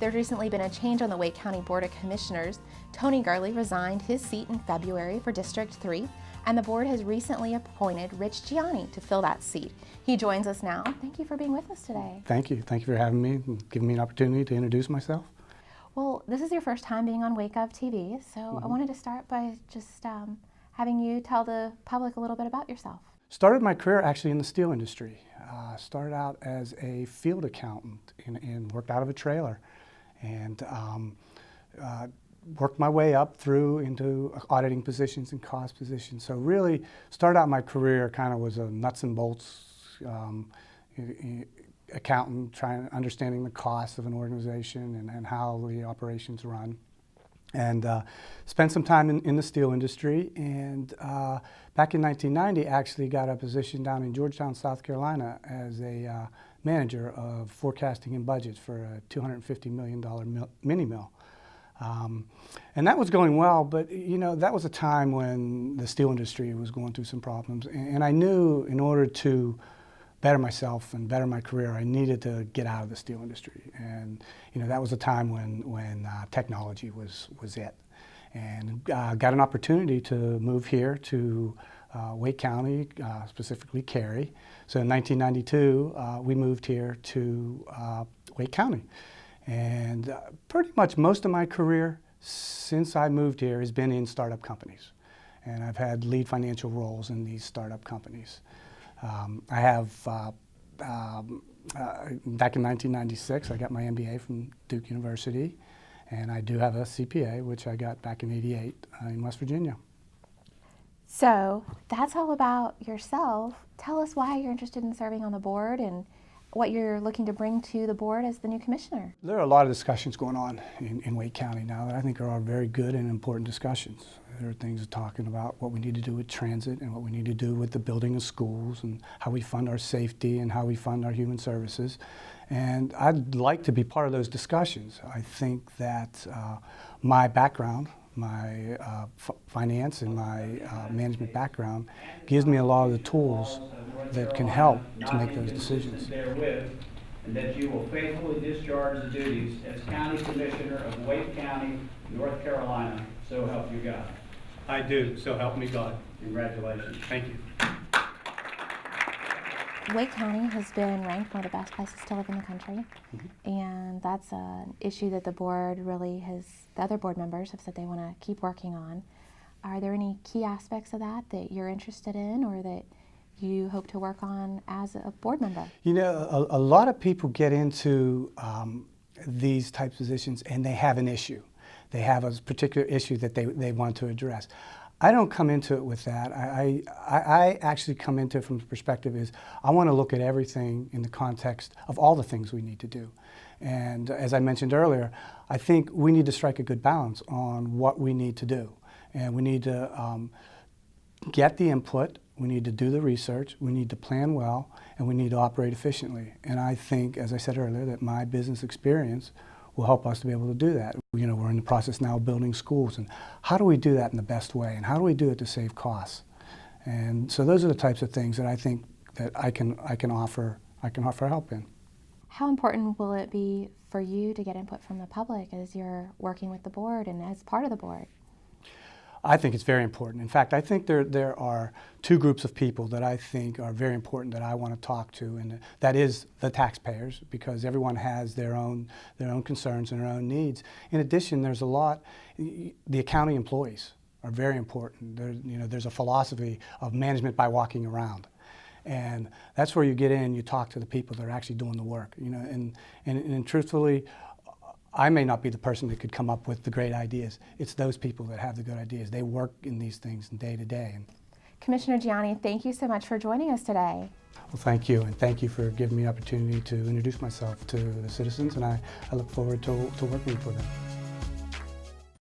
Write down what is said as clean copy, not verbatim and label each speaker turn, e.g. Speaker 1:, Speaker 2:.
Speaker 1: There's recently been a change on the Wake County Board of Commissioners. Tony Gurley resigned his seat in February for District 3, and the board has recently appointed Rich Gianni to fill that seat. He joins us now. Thank you for being with us today.
Speaker 2: Thank you. Thank you for having me and giving me an opportunity to introduce myself.
Speaker 1: Well, this is your first time being on Wake Up TV, so I wanted to start by just having you tell the public a little bit about yourself.
Speaker 2: Started my career actually in the steel industry. Started out as a field accountant and worked out of a trailer, and worked my way up through into auditing positions and cost positions. So really started out my career kind of was a nuts and bolts accountant, understanding the costs of an organization and how the operations run. And spent some time in the steel industry, and back in 1990 actually got a position down in Georgetown, South Carolina as a manager of forecasting and budgets for a $250 million mini mill. And that was going well, but you know, that was a time when the steel industry was going through some problems, and I knew in order to better myself and better my career, I needed to get out of the steel industry. And you know, that was a time when technology was it. And got an opportunity to move here to Wake County, specifically Cary. So in 1992, we moved here to Wake County. And pretty much most of my career since I moved here has been in startup companies. And I've had lead financial roles in these startup companies. I have, back in 1996, I got my MBA from Duke University, and I do have a CPA, which I got back in '88 in West Virginia.
Speaker 1: So that's all about yourself. Tell us why you're interested in serving on the board and what you're looking to bring to the board as the new commissioner.
Speaker 2: There are a lot of discussions going on in Wake County now that I think are all very good and important discussions. There are things talking about what we need to do with transit and what we need to do with the building of schools and how we fund our safety and how we fund our human services. And I'd like to be part of those discussions. I think that my background, my finance and my management background gives me a lot of the tools that can help to make those decisions.
Speaker 3: And that you will faithfully discharge the duties as County Commissioner of Wake County, North Carolina. So help you God.
Speaker 2: I do. So help me God.
Speaker 3: Congratulations.
Speaker 2: Thank you.
Speaker 1: Wake County has been ranked one of the best places to live in the country, and that's an issue that the board really has, the other board members have said they want to keep working on. Are there any key aspects of that that you're interested in or that you hope to work on as a board member? You
Speaker 2: know, a lot of people get into these type positions and they have an issue. They have a particular issue that they want to address. I don't come into it with that. I actually come into it from the perspective is I want to look at everything in the context of all the things we need to do. And as I mentioned earlier, I think we need to strike a good balance on what we need to do. And we need to get the input, we need to do the research, we need to plan well, and we need to operate efficiently. And I think, as I said earlier, that my business experience will help us to be able to do that. You know, we're in the process now of building schools, and how do we do that in the best way, and how do we do it to save costs? And so those are the types of things that I think that I can offer help in.
Speaker 1: How important will it be for you to get input from the public as you're working with the board and as part of the board?
Speaker 2: I think it's very important. In fact, I think there are two groups of people that I think are very important that I want to talk to, and that is the taxpayers, because everyone has their own concerns and their own needs. In addition, there's a lot, the accounting employees are very important. There's a philosophy of management by walking around. And that's where you get in, you talk to the people that are actually doing the work. You know, and truthfully, I may not be the person that could come up with the great ideas. It's those people that have the good ideas. They work in these things day to day.
Speaker 1: Commissioner Gianni, thank you so much for joining us today.
Speaker 2: Well, thank you, and thank you for giving me the opportunity to introduce myself to the citizens, and I look forward to working for them.